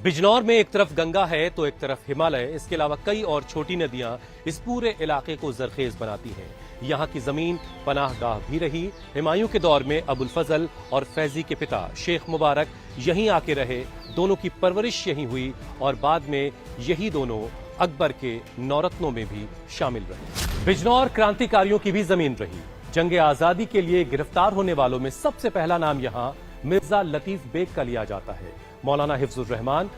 बिजनौर में एक तरफ गंगा है तो एक तरफ हिमालय, इसके अलावा कई और छोटी नदियां इस पूरे इलाके को जरखेज बनाती हैं। यहाँ की जमीन पनाहगाह भी रही। हुमायूं के दौर में अबुल फजल और फैजी के पिता शेख मुबारक यहीं आके रहे, दोनों की परवरिश यहीं हुई और बाद में यही दोनों अकबर के नौरत्नों में भी शामिल रहे। बिजनौर क्रांतिकारियों की भी जमीन रही। जंगे आजादी के लिए गिरफ्तार होने वालों में सबसे पहला नाम यहाँ मिर्जा लतीफ बेग का लिया जाता है। मौलाना हिफ्जुर रहमान,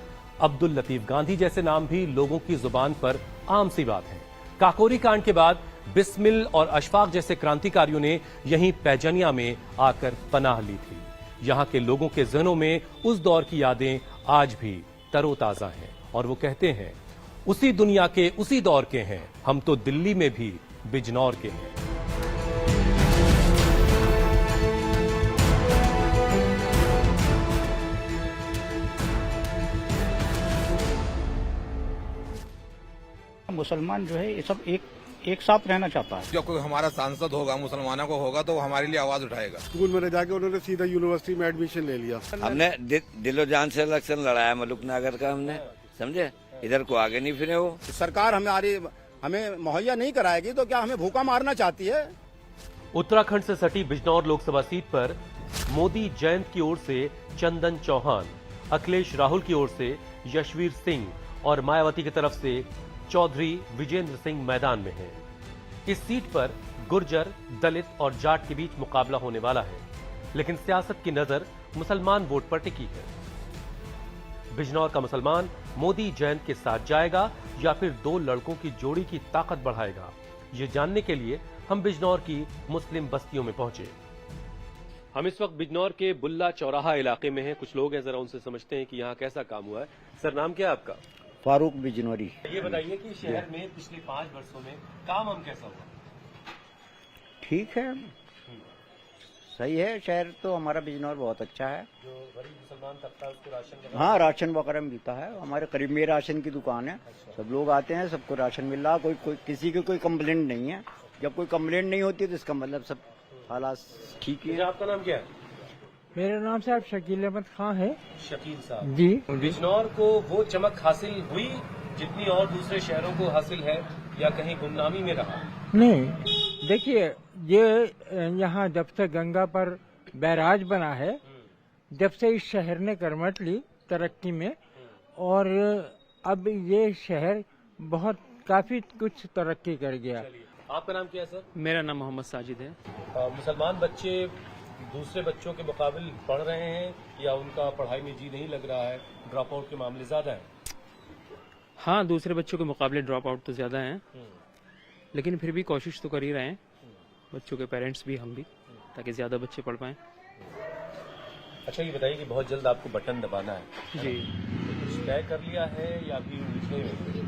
अब्दुल लतीफ गांधी जैसे नाम भी लोगों की जुबान पर आम सी बात है। काकोरी कांड के बाद बिस्मिल और अशफाक जैसे क्रांतिकारियों ने यहीं पैजनिया में आकर पनाह ली थी। यहाँ के लोगों के जहनों में उस दौर की यादें आज भी तरोताजा हैं और वो कहते हैं, उसी दुनिया के उसी दौर के हैं हम, तो दिल्ली में भी बिजनौर के हैं। मुसलमान जो है ये सब एक साथ रहना चाहता है। जो कोई हमारा सांसद होगा, मुसलमानों को होगा तो वो हमारे लिए आवाज उठाएगा। स्कूल में जाके उन्होंने सीधा यूनिवर्सिटी में एडमिशन ले लिया। हमने दिलो जान से इलेक्शन लड़ाया मलुक नगर का, हमने समझे, इधर को आगे नहीं फिरे। वो सरकार हमें मुहैया नहीं कराएगी तो क्या हमें भूखा मारना चाहती है? उत्तराखंड से सटी बिजनौर लोकसभा सीट पर मोदी जयंत की ओर से चंदन चौहान, अखिलेश राहुल की ओर से यशवीर सिंह और मायावती की तरफ से चौधरी विजेंद्र सिंह मैदान में हैं। इस सीट पर गुर्जर, दलित और जाट के बीच मुकाबला होने वाला है, लेकिन सियासत की नजर मुसलमान वोट पर टिकी है। बिजनौर का मुसलमान मोदी जयंत के साथ जाएगा या फिर दो लड़कों की जोड़ी की ताकत बढ़ाएगा, ये जानने के लिए हम बिजनौर की मुस्लिम बस्तियों में पहुंचे। हम इस वक्त बिजनौर के बुल्ला चौराहा इलाके में हैं। कुछ लोग हैं, जरा उनसे समझते हैं कि यहाँ कैसा काम हुआ है। सर, नाम क्या है आपका? फारूक बिजनौरी। ये बताइए कि शहर में पिछले 5 वर्षों में काम हम कैसा हुआ? ठीक है, सही है। शहर तो हमारा बिजनौर बहुत अच्छा है। जो गरीब मुसलमान तबका है उसको राशन का, हाँ, राशन वगैरह मिलता है। हमारे करीब में राशन की दुकान है। सब लोग आते हैं, सबको राशन मिल रहा। कोई किसी की कोई कंप्लेंट नहीं है। जब कोई कंप्लेंट नहीं होती है तो इसका मतलब सब हालात ठीक है। आपका नाम क्या है? मेरे नाम साहब शकील अहमद खां है। शकील साहब जी। बिजनौर को वो चमक हासिल हुई जितनी और दूसरे शहरों को हासिल है, या कहीं गुमनामी में रहा? नहीं, देखिए, ये यहाँ जब से गंगा पर बैराज बना है, जब से इस शहर ने करवट ली तरक्की में, और अब ये शहर बहुत काफी कुछ तरक्की कर गया। आपका नाम क्या है सर? मेरा नाम मोहम्मद साजिद है। मुसलमान बच्चे दूसरे बच्चों के मुकाबले पढ़ रहे हैं या उनका पढ़ाई में जी नहीं लग रहा है, ड्रॉप आउट के मामले ज्यादा हैं? हाँ, दूसरे बच्चों के मुकाबले ड्रॉप आउट तो ज्यादा हैं, लेकिन फिर भी कोशिश तो कर ही रहे हैं, बच्चों के पेरेंट्स भी, हम भी, ताकि ज्यादा बच्चे पढ़ पाएं। अच्छा, ये बताइए कि बहुत जल्द आपको बटन दबाना है जी, कुछ तय कर लिया है या अभी उलझे हुए?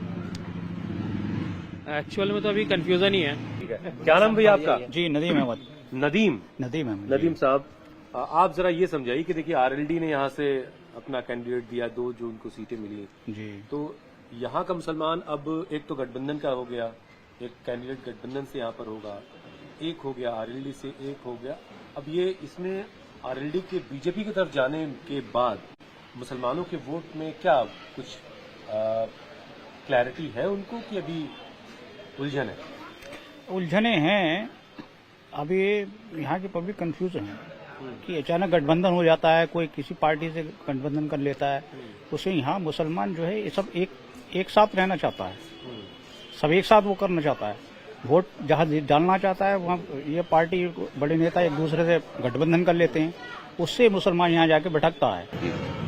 एक्चुअल में तो अभी कंफ्यूजन ही है। ठीक है, क्या नाम भैया आपका? जी, नदीम अहमद। नदीम साहब, आप जरा ये समझाइए कि देखिए आरएलडी ने यहाँ से अपना कैंडिडेट दिया, 2 जून को सीटें मिली जी। तो यहाँ का मुसलमान अब एक तो गठबंधन का हो गया, एक कैंडिडेट गठबंधन से यहाँ पर होगा, एक हो गया आरएलडी से, एक हो गया अब ये, इसमें आरएलडी के बीजेपी की तरफ जाने के बाद मुसलमानों के वोट में क्या कुछ क्लैरिटी है उनको कि अभी उलझन है? उलझने हैं। अभी यहाँ की पब्लिक कंफ्यूजन है कि अचानक गठबंधन हो जाता है, कोई किसी पार्टी से गठबंधन कर लेता है, उससे यहाँ मुसलमान जो है ये सब एक साथ रहना चाहता है। सब एक साथ वो करना चाहता है। वोट जहाँ डालना चाहता है वहाँ ये पार्टी, बड़े नेता एक दूसरे से गठबंधन कर लेते हैं, उससे मुसलमान यहाँ जाके भटकता है।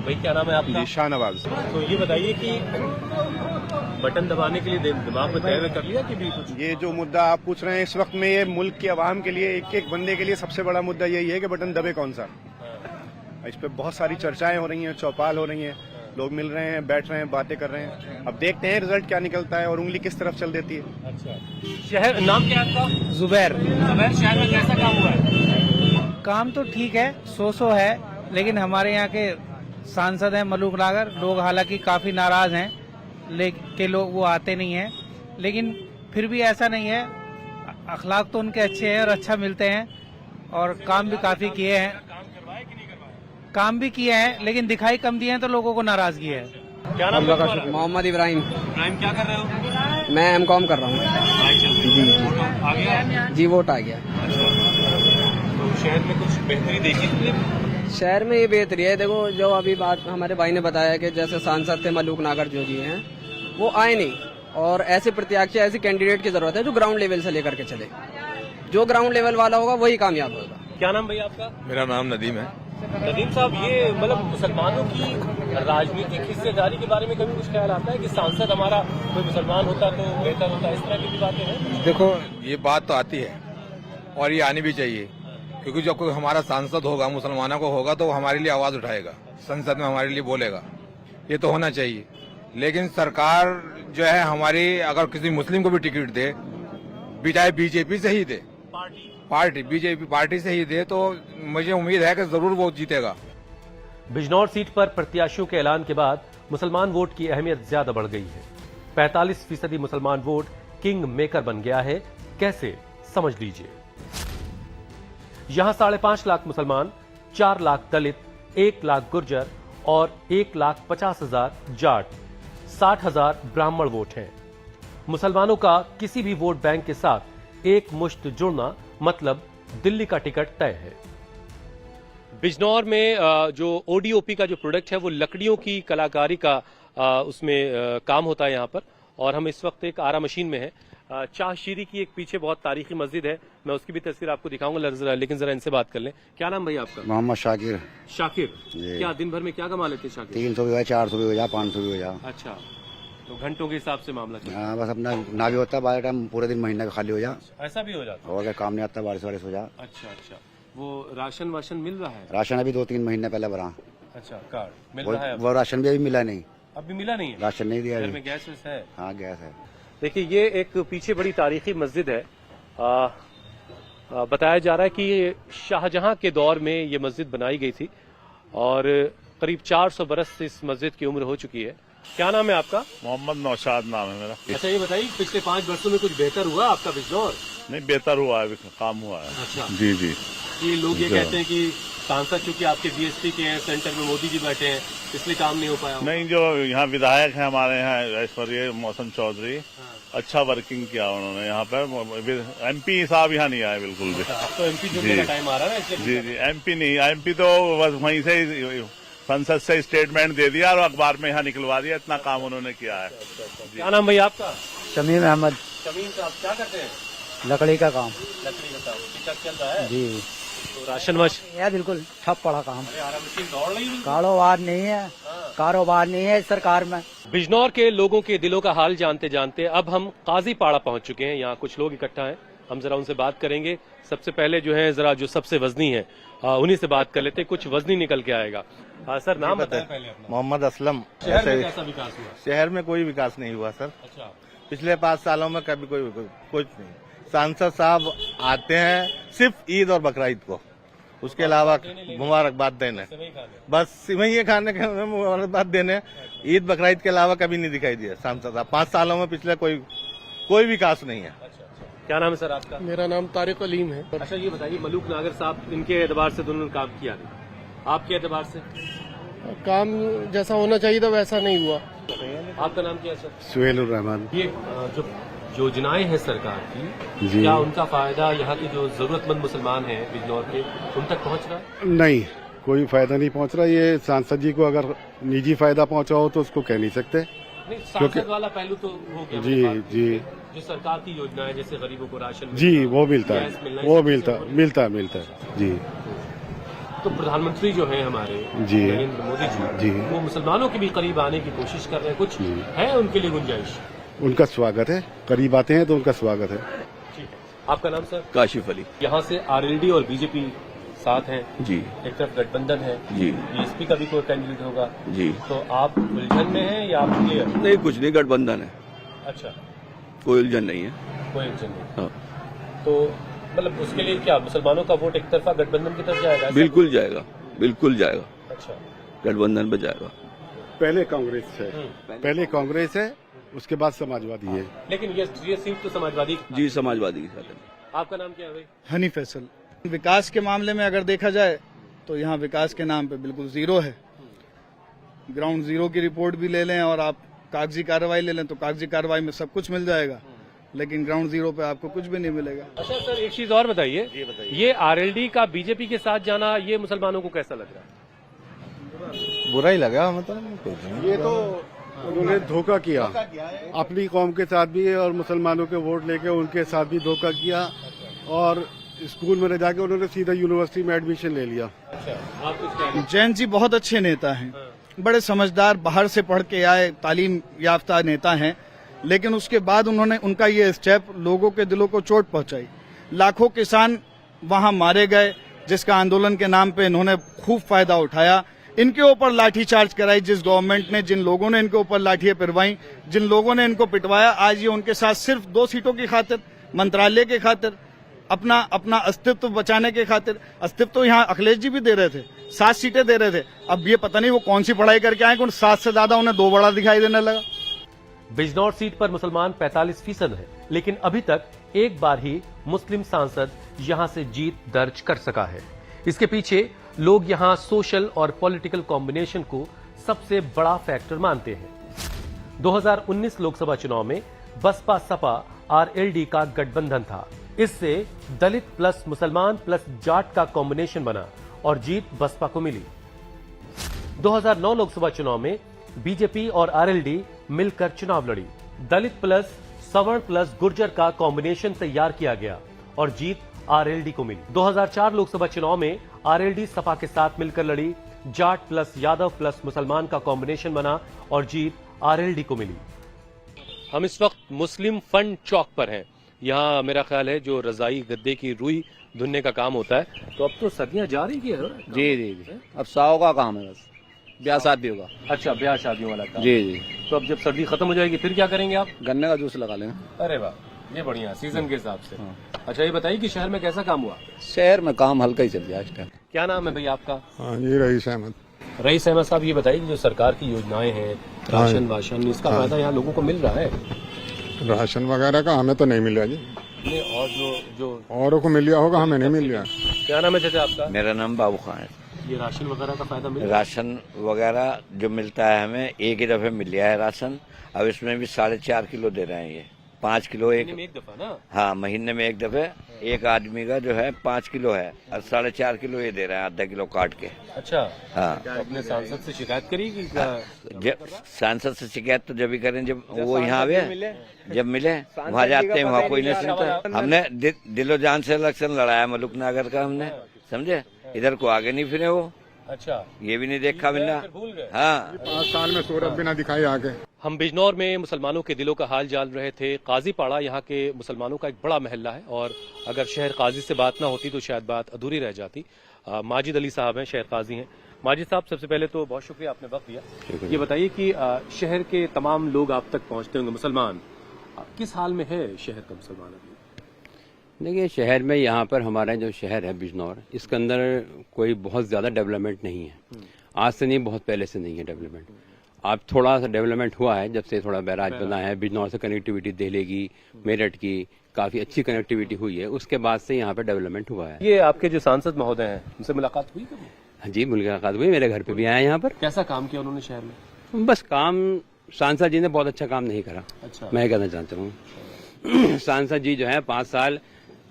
भाई, क्या नाम है आपका? शाहनवाज। तो ये बताइए कि बटन दबाने के लिए दिमाग में तय कर लिया कि भी कुछ? ये जो मुद्दा आप पूछ रहे हैं इस वक्त में, ये मुल्क के अवाम के लिए, एक एक बंदे के लिए सबसे बड़ा मुद्दा यही है कि बटन दबे कौन सा। इस पे बहुत सारी चर्चाएं हो रही हैं, चौपाल हो रही हैं, लोग मिल रहे हैं, बैठ रहे हैं, बातें कर रहे हैं। अब देखते हैं रिजल्ट क्या निकलता है और उंगली किस तरफ चल देती है। अच्छा, शहर नाम क्या है आपका? जुबैर। जुबैर, शहर में कैसा काम हुआ है? काम तो ठीक है, सो है, लेकिन हमारे यहाँ के सांसद हैं मलूक नागर, लोग हालांकि काफी नाराज हैं के लोग वो आते नहीं हैं, लेकिन फिर भी ऐसा नहीं है, अखलाक तो उनके अच्छे हैं और अच्छा मिलते हैं, और काम भी काफी किए हैं। लेकिन दिखाई कम दिए हैं तो लोगों को नाराजगी है। क्या नाम है तुम्हारा? मोहम्मद इब्राहिम। इब्राहिम, क्या कर रहे हो? मैं एमकॉम कर रहा हूँ। जी, आ गया? जी, वोट आ गया। तो शहर में कुछ बेहतरी देखी तुमने? शहर में ये बेहतरी है, देखो जो अभी बात हमारे भाई ने बताया कि जैसे सांसद थे मलूक नागर जो जी हैं, वो आए नहीं, और ऐसे प्रत्याशी ऐसे कैंडिडेट की जरूरत है जो ग्राउंड लेवल से लेकर के चले। जो ग्राउंड लेवल वाला होगा वही कामयाब होगा। क्या नाम भैया आपका? मेरा नाम नदीम है। नदीम साहब, ये मतलब मुसलमानों की राजनीतिक हिस्सेदारी के बारे में कभी कुछ ख्याल आता है कि सांसद हमारा कोई मुसलमान होता तो बेहतर होता, इस तरह की भी बातें हैं? देखो, ये बात तो आती है और ये आनी भी चाहिए, क्योंकि जब कोई हमारा सांसद होगा, मुसलमानों को होगा, तो वो हमारे लिए आवाज उठाएगा, संसद में हमारे लिए बोलेगा। ये तो होना चाहिए। लेकिन सरकार जो है हमारी, अगर किसी मुस्लिम को भी टिकट दे, चाहे बीजेपी से ही दे, पार्टी बीजेपी पार्टी से ही दे, तो मुझे उम्मीद है कि जरूर वो जीतेगा। बिजनौर सीट पर प्रत्याशियों के ऐलान के बाद मुसलमान वोट की अहमियत ज्यादा बढ़ गई है। 45% मुसलमान वोट किंग मेकर बन गया है। कैसे, समझ लीजिए। यहां 5.5 लाख मुसलमान, 4 लाख दलित, 1 लाख गुर्जर और 1,50,000 जाट, 60,000 ब्राह्मण वोट हैं। मुसलमानों का किसी भी वोट बैंक के साथ एक मुश्त जुड़ना मतलब दिल्ली का टिकट तय है। बिजनौर में जो ओडीओपी का जो प्रोडक्ट है वो लकड़ियों की कलाकारी का उसमें काम होता है यहाँ पर, और हम इस वक्त एक आरा मशीन में है। शाहशीरी की एक पीछे बहुत तारीखी मस्जिद है, मैं उसकी भी तस्वीर आपको दिखाऊंगा, लेकिन जरा इनसे बात कर लें। क्या नाम भैया आपका? मोहम्मद शाकिर। शाकिर, क्या दिन भर में क्या कमा लेते शाकिर? 300 भी हो जाए, 400 भी हो जाए, 500 भी हो जाए। अच्छा, तो घंटों के हिसाब से मामला चलता है। हाँ, बस अपना ना भी होता है, बारह टाइम पूरे दिन महीना का खाली हो जाए, ऐसा भी हो जाता है? और क्या काम नहीं आता, बारिश वारिश हो जाए। अच्छा, वो राशन वाशन मिल रहा है? राशन अभी 2-3 महीने पहले भरा। अच्छा, कार्ड मिल वो, रहा है? वो राशन भी अभी मिला नहीं। अभी मिला नहीं है? राशन नहीं दिया घर अभी। में गैस है? हाँ, गैस है। देखिए, ये एक पीछे बड़ी तारीखी मस्जिद है। बताया जा रहा है कि ये शाहजहां के दौर में ये मस्जिद बनाई गई थी और करीब 400 बरस से इस मस्जिद की उम्र हो चुकी है। क्या नाम है आपका? मोहम्मद नौशाद नाम है मेरा। अच्छा, ये बताइए, पिछले 5 वर्षों में कुछ बेहतर हुआ आपका बिजनौर? नहीं, बेहतर हुआ है, काम हुआ है। अच्छा जी जी। ये लोग ये कहते हैं कि सांसद चूंकि आपके बीएसपी के हैं, सेंटर में मोदी जी बैठे हैं, इसलिए काम नहीं हो पाया। नहीं, जो यहाँ विधायक हैं हमारे यहाँ ऐश्वर्य मौसम चौधरी, अच्छा वर्किंग किया उन्होंने यहाँ पर। एमपी साहब यहाँ नहीं आए बिल्कुल भी। तो एमपी जुड़ने का टाइम आ रहा है? जी जी, एमपी नहीं, एमपी तो बस वहीं से संसद से स्टेटमेंट दे दिया और अखबार में यहाँ निकलवा दिया, इतना काम उन्होंने किया है। क्या नाम भैया आपका? शमीम अहमद। शमीम साहब, क्या करते हैं? लकड़ी का काम। लकड़ी का काम ठीक चल रहा है? जी। तो राशन वाशन? यार बिल्कुल ठप पड़ा काम। आरा मशीन दौड़ रही है? कारोबार नहीं है, कारोबार नहीं है इस सरकार में। बिजनौर के लोगों के दिलों का हाल जानते जानते अब हम काजीपाड़ा पहुंच चुके हैं। यहाँ कुछ लोग इकट्ठा हैं, हम जरा उनसे बात करेंगे। सबसे पहले जो है जरा जो सबसे वजनी है उन्हीं से बात कर लेते हैं, कुछ वजनी निकल के आएगा। सर, नाम बताएं पहले अपना। मोहम्मद असलम। शहर में कैसा विकास हुआ? शहर में कोई विकास नहीं हुआ सर। अच्छा, पिछले 5 सालों में कभी कुछ नहीं। सांसद साहब आते हैं सिर्फ ईद और बकरीद को, उसके अलावा मुबारकबाद देने, बस सिवैया खाने के मुबारकबाद देने, ईद बकरीद के अलावा कभी नहीं दिखाई दिया सांसद साहब। 5 सालों में पिछले कोई विकास नहीं है। क्या नाम है सर आपका? मेरा नाम तारिक अलीम है। अच्छा, ये बताइए, मलूक नागर साहब, इनके एतबार से दोनों ने काम किया नहीं, आपके एतबार से? काम जैसा होना चाहिए था वैसा नहीं हुआ। आपका नाम क्या है सर? सुहेलुर रहमान। ये जो योजनाएं हैं सरकार की, क्या उनका फायदा यहाँ के जो जरूरतमंद मुसलमान हैं बिजनौर के, उन तक पहुँच रहा है? नहीं, कोई फायदा नहीं पहुंच रहा। ये सांसद जी को अगर निजी फायदा पहुंचा हो तो उसको कह नहीं सकते। नहीं, सांसद वाला पहलू तो हो गया। जी जी, जो सरकार की योजनाएं जैसे गरीबों को राशन जी वो मिलता गैस है, मिलना, वो मिलता है जी। तो प्रधानमंत्री जो है हमारे जी नरेंद्र मोदी जी, वो मुसलमानों के भी करीब आने की कोशिश कर रहे हैं, कुछ है उनके लिए गुंजाइश? उनका स्वागत है, करीब आते हैं तो उनका स्वागत है। ठीक है, आपका नाम सर? काशिफ अली। यहाँ से आरएलडी और बीजेपी साथ हैं जी। एक तरफ गठबंधन है जी, बीएसपी का भी कोई कैंडिडेट होगा जी, तो आप उलझन में हैं या आप क्लियर? नहीं, कुछ नहीं, गठबंधन है। अच्छा, कोई उलझन नहीं है। कोई उलझन नहीं। हाँ। तो मतलब उसके लिए क्या मुसलमानों का वोट एक तरफा गठबंधन की तरफ जाएगा? बिल्कुल जाएगा, बिल्कुल जाएगा, अच्छा, गठबंधन पे जाएगा। पहले कांग्रेस है, उसके बाद समाजवादी है। लेकिन ये सीट तो समाजवादी? जी, समाजवादी के साथ है। आपका नाम क्या है भाई? हनी फैसल। विकास के मामले में अगर देखा जाए तो यहाँ विकास के नाम पे बिल्कुल जीरो है। ग्राउंड जीरो की रिपोर्ट भी ले लें और आप कागजी कार्रवाई ले लें तो कागजी कार्रवाई में सब कुछ मिल जाएगा, लेकिन ग्राउंड जीरो पे आपको कुछ भी नहीं मिलेगा। अच्छा सर, एक चीज और बताइए, ये आरएलडी का बीजेपी के साथ जाना ये मुसलमानों को कैसा लग रहा है? बुरा ही लगा, मतलब ये तो उन्होंने धोखा किया अपनी कौम के साथ भी और मुसलमानों के वोट लेके उनके साथ भी धोखा किया, और स्कूल में न जाके उन्होंने सीधा यूनिवर्सिटी में एडमिशन ले लिया। अच्छा, आप कुछ कह रहे हैं? जैन जी बहुत अच्छे नेता हैं, बड़े समझदार, बाहर से पढ़ के आए, तालीम याफ्ता नेता हैं, लेकिन उसके बाद उन्होंने उनका ये स्टेप लोगों के दिलों को चोट पहुंचाई। लाखों किसान वहां मारे गए, जिसका आंदोलन के नाम पे इन्होंने खूब फायदा उठाया। इनके ऊपर लाठीचार्ज कराई जिस गवर्नमेंट ने, जिन लोगों ने इनके ऊपर लाठियां पिटवाई, जिन लोगों ने इनको पिटवाया, आज ये उनके साथ सिर्फ 2 सीटों की खातिर, मंत्रालय के खातिर, अपना अस्तित्व बचाने के खातिर। अस्तित्व तो यहाँ अखिलेश जी भी दे रहे थे, 7 सीटें दे रहे थे। अब ये पता नहीं वो कौन सी पढ़ाई करके आए कि उन 7 से ज्यादा उन्हें 2 बड़ा दिखाई देने लगा। बिजनौर सीट पर मुसलमान 45% है, लेकिन अभी तक एक बार ही मुस्लिम सांसद यहां से जीत दर्ज कर सका है। इसके पीछे लोग यहां सोशल और पॉलिटिकल कॉम्बिनेशन को सबसे बड़ा फैक्टर मानते हैं। 2019 लोकसभा चुनाव में बसपा सपा आरएलडी का गठबंधन था। इससे दलित प्लस मुसलमान प्लस जाट का कॉम्बिनेशन बना और जीत बसपा को मिली। 2009 लोकसभा चुनाव में बीजेपी और आरएलडी मिलकर चुनाव लड़ी। दलित प्लस सवर्ण प्लस गुर्जर का कॉम्बिनेशन तैयार किया गया और जीत आरएलडी को मिली। 2004 लोकसभा चुनाव में आरएलडी सपा के साथ मिलकर लड़ी। जाट प्लस यादव प्लस मुसलमान का कॉम्बिनेशन बना और जीत आरएलडी को मिली। हम इस वक्त मुस्लिम फंड चौक पर हैं। यहाँ मेरा ख्याल है जो रजाई गद्दे की रुई धुनने का काम होता है, तो अब तो सदियां जा रही है। जी, अब 100 का काम है, बस ब्याह शादी होगा। अच्छा, ब्याह शादियों वाला काम। जी। तो अब जब सर्दी खत्म हो जाएगी फिर क्या करेंगे आप? गन्ने का जूस लगा लेंगे। अरे वाह, ये बढ़िया, सीजन के हिसाब से। अच्छा, ये बताइए कि शहर में कैसा काम हुआ? शहर में काम हल्का ही चल रहा है इस टाइम। क्या नाम है भाई आपका? हाँ जी, रईस अहमद। रईस अहमद साहब, ये बताइए जो सरकार की योजनाएं हैं, राशन वाशन, इसका फायदा यहाँ लोगों को मिल रहा है? राशन वगैरह का हमें तो नहीं मिल रहा जी। और जो औरों को मिल गया होगा, हमें नहीं मिल रहा। क्या नाम है चाचा आपका? मेरा नाम बाबू खान है। ये राशन वगैरह का फायदा मिल? राशन वगैरह जो मिलता है हमें एक ही दफे मिल गया है राशन। अब इसमें भी 4.5 किलो दे रहे हैं, ये 5 किलो एक दफा ना? हाँ, महीने में एक दफे एक आदमी का जो है 5 किलो है और 4.5 किलो ये दे रहे हैं, आधा किलो काट के। अच्छा, हाँ। तो अपने सांसद से शिकायत करेगी? सांसद से शिकायत तो जब भी करें जब वो यहाँ आवे, जब मिले वहाँ जाते हैं, वहाँ कोई नहीं सुनता। हमने दिलो जान से इलेक्शन लड़ाया मलुक नगर का, हमने समझे, इधर को आगे नहीं फिरे वो। अच्छा, ये भी नहीं देखा बिना। हाँ, 5 साल में सूरत भी ना दिखाई आगे। हम बिजनौर में मुसलमानों के दिलों का हाल जान रहे थे। काजी पाड़ा यहाँ के मुसलमानों का एक बड़ा महल्ला है और अगर शहर काजी से बात ना होती तो शायद बात अधूरी रह जाती। माजिद अली साहब हैं, शहर काजी हैं। माजिद साहब, सबसे पहले तो बहुत शुक्रिया, आपने वक्त दिया। ये बताइए कि शहर के तमाम लोग आप तक पहुँचते होंगे मुसलमान, किस हाल में है शहर का मुसलमान अभी? देखिए, शहर में यहाँ पर हमारा जो शहर है बिजनौर, इसके अंदर कोई बहुत ज़्यादा डेवलपमेंट नहीं है। आज से नहीं, बहुत पहले से नहीं है डेवलपमेंट। अब थोड़ा सा डेवलपमेंट हुआ है जब से थोड़ा बैराज बना है। बिजनौर से कनेक्टिविटी दिल्ली की, मेरठ की काफ़ी अच्छी कनेक्टिविटी हुई है, उसके बाद से यहाँ पर डेवलपमेंट हुआ है। ये आपके जो सांसद महोदय हैं, उनसे मुलाकात हुई कभी? हाँ जी, मुलाकात हुई, मेरे घर पे भी आए यहाँ पर। कैसा काम किया उन्होंने शहर में? बस काम, सांसद जी ने बहुत अच्छा काम नहीं करा। अच्छा, मैं कहना चाहता हूँ सांसद जी जो है 5 साल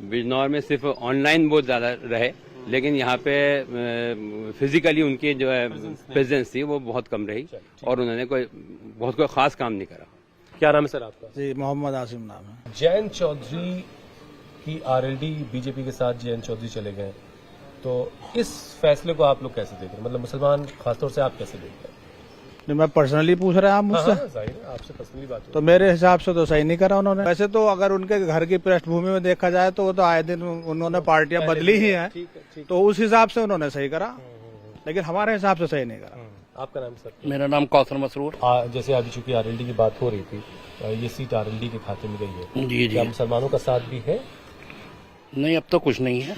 बिजनौर में सिर्फ ऑनलाइन बहुत ज्यादा रहे, लेकिन यहाँ पे फिजिकली उनकी जो है प्रेजेंस थी वो बहुत कम रही और उन्होंने कोई खास काम नहीं करा। क्या नाम है सर आपका? जी, मोहम्मद आसिम नाम है। जैन चौधरी की आरएलडी बीजेपी के साथ जैन चौधरी चले गए, तो इस फैसले को आप लोग कैसे देख रहे हैं? मतलब मुसलमान खासतौर से आप कैसे देख रहे हैं? मैं पर्सनली पूछ रहे हैं आप मुझसे? आपसे पर्सनली बात तो मेरे हिसाब से तो सही नहीं करा उन्होंने। वैसे तो अगर उनके घर की पृष्ठभूमि में देखा जाए तो वो तो आए दिन उन्होंने पार्टियां बदली ही हैं, तो उस हिसाब से उन्होंने सही करा, लेकिन हमारे हिसाब से सही नहीं करा। आपका नाम सर? मेरा नाम कौसर मसरूर। जैसे अभी चूंकि आरएलडी की बात हो रही थी, ये सीट आरएलडी के खाते में गई है। जी जी। क्या मुसलमानों का साथ भी है? नहीं, अब तो कुछ नहीं है,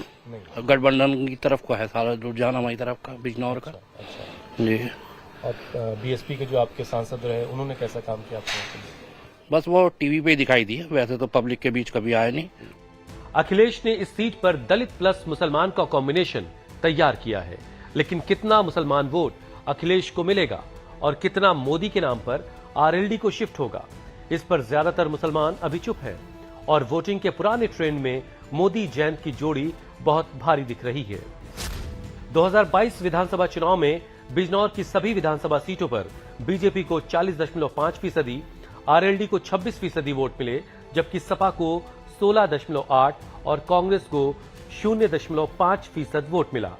गठबंधन की तरफ को है सारा रुझान हमारी तरफ का, बिजनौर का। अच्छा जी। और बीएसपी के जो आपके सांसद रहे उन्होंने कैसा काम किया आपको? बस वो टीवी पे दिखाई दिया, वैसे तो पब्लिक के बीच कभी आए नहीं। अखिलेश ने इस सीट पर दलित प्लस मुसलमान का कॉम्बिनेशन तैयार किया है, लेकिन कितना मुसलमान वोट अखिलेश को मिलेगा और कितना मोदी के नाम पर आरएलडी को शिफ्ट होगा, इस पर ज्यादातर मुसलमान अभी चुप हैं और वोटिंग के पुराने ट्रेंड में मोदी जैन की जोड़ी बहुत भारी दिख रही है। 2022 विधानसभा चुनाव में बिजनौर की सभी विधानसभा सीटों पर बीजेपी को 40.5%, आरएलडी को 26% वोट मिले, जबकि सपा को 16.8% और कांग्रेस को 0.5% वोट मिला।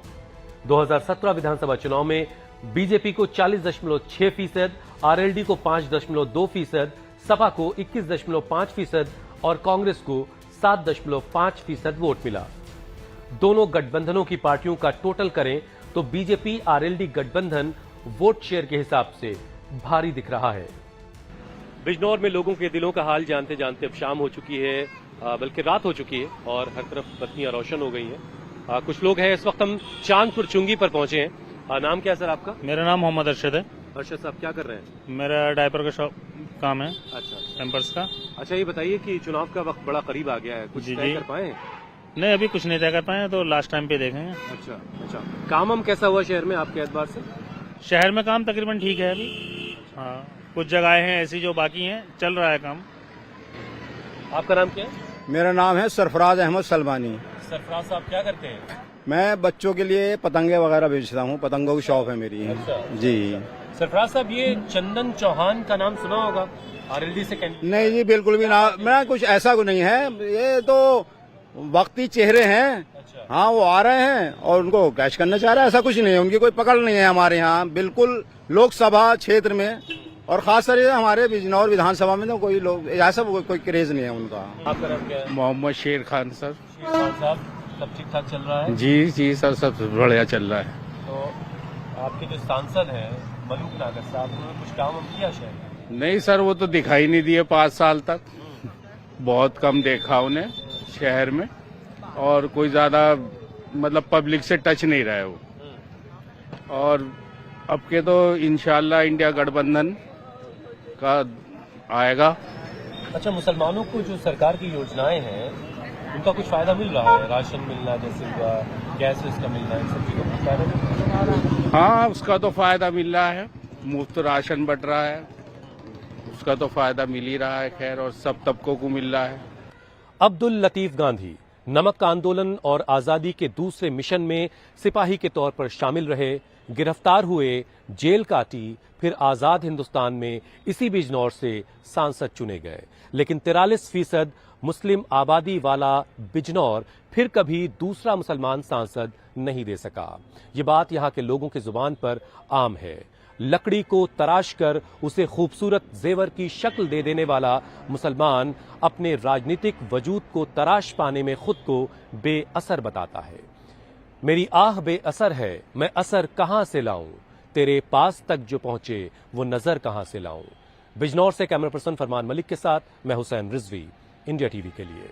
2017 विधानसभा चुनाव में बीजेपी को 40.6%, आरएलडी को 5.2%, सपा को 21.5% और कांग्रेस को 7.5% वोट मिला। दोनों गठबंधनों की पार्टियों का टोटल करें तो बीजेपी आरएलडी गठबंधन वोट शेयर के हिसाब से भारी दिख रहा है। बिजनौर में लोगों के दिलों का हाल जानते जानते अब शाम हो चुकी है, बल्कि रात हो चुकी है और हर तरफ बत्तियां रोशन हो गई हैं। कुछ लोग हैं, इस वक्त हम चांदपुर चुंगी पर पहुंचे हैं। नाम क्या है सर आपका? मेरा नाम मोहम्मद अरशद है। अरशद साहब क्या कर रहे हैं? मेरा डायपर का शॉप काम है। अच्छा, पैम्पर्स का। अच्छा, ये बताइए कि चुनाव का वक्त बड़ा करीब आ गया है, कुछ तय कर पाए? नहीं, अभी कुछ नहीं तय कर पाए, तो लास्ट टाइम पे देखेंगे। अच्छा, काम हम कैसा हुआ शहर में आपके एतबार से? शहर में काम तकरीबन ठीक है अभी। हाँ, कुछ जगहें हैं ऐसी जो बाकी हैं, चल रहा है काम। आपका नाम क्या है? मेरा नाम है सरफराज अहमद सलमानी। सरफराज साहब क्या करते हैं? मैं बच्चों के लिए पतंगे वगैरह बेचता हूँ, पतंगों की शॉप है मेरी। अच्छा। जी। सरफराज साहब, ये चंदन चौहान का नाम सुना होगा, आरएलडी से कैंडिडेट? नहीं जी, बिल्कुल भी ना, मैं कुछ ऐसा नहीं है, ये तो वक्ती चेहरे हैं। अच्छा। हाँ, वो आ रहे हैं और उनको कैश करना चाह रहे हैं, ऐसा कुछ नहीं है, उनकी कोई पकड़ नहीं है हमारे यहाँ। बिल्कुल लोकसभा क्षेत्र में और खासकर हमारे बिजनौर विधानसभा में तो कोई लोग ऐसा कोई क्रेज नहीं है उनका। आपका नाम क्या है? मोहम्मद शेर खान सर। शेर खान साहब, सब ठीक ठाक चल रहा है? जी सर, सब बढ़िया चल रहा है। तो आपके जो सांसद हैं मलूक नागर साहब, उन्होंने कुछ काम किया शहर? नहीं सर, वो तो दिखाई नहीं दिए 5 साल तक, बहुत कम देखा उन्हें शहर में, और कोई ज्यादा मतलब पब्लिक से टच नहीं रहा है वो। और अब के तो इंशाल्लाह इंडिया गठबंधन का आएगा। अच्छा, मुसलमानों को जो सरकार की योजनाएं हैं उनका कुछ फायदा मिल रहा है? राशन मिलना जैसे हुआ, गैस का मिलना, इन सब चीजों का फायदा मिल रहा है? हाँ, उसका तो फायदा मिल रहा है, मुफ्त राशन बट रहा है, उसका तो फायदा मिल ही रहा है खैर, और सब तबकों को मिल रहा है। अब्दुल लतीफ गांधी नमक आंदोलन और आजादी के दूसरे मिशन में सिपाही के तौर पर शामिल रहे, गिरफ्तार हुए, जेल काटी, फिर आजाद हिंदुस्तान में इसी बिजनौर से सांसद चुने गए। लेकिन 43% मुस्लिम आबादी वाला बिजनौर फिर कभी दूसरा मुसलमान सांसद नहीं दे सका। ये बात यहाँ के लोगों की जुबान पर आम है। लकड़ी को तराश कर उसे खूबसूरत जेवर की शक्ल दे देने वाला मुसलमान अपने राजनीतिक वजूद को तराश पाने में खुद को बेअसर बताता है। मेरी आह बेअसर है, मैं असर कहां से लाऊं, तेरे पास तक जो पहुंचे वो नजर कहां से लाऊं। बिजनौर से कैमरा पर्सन फरमान मलिक के साथ मैं हुसैन रिजवी, इंडिया टीवी के लिए।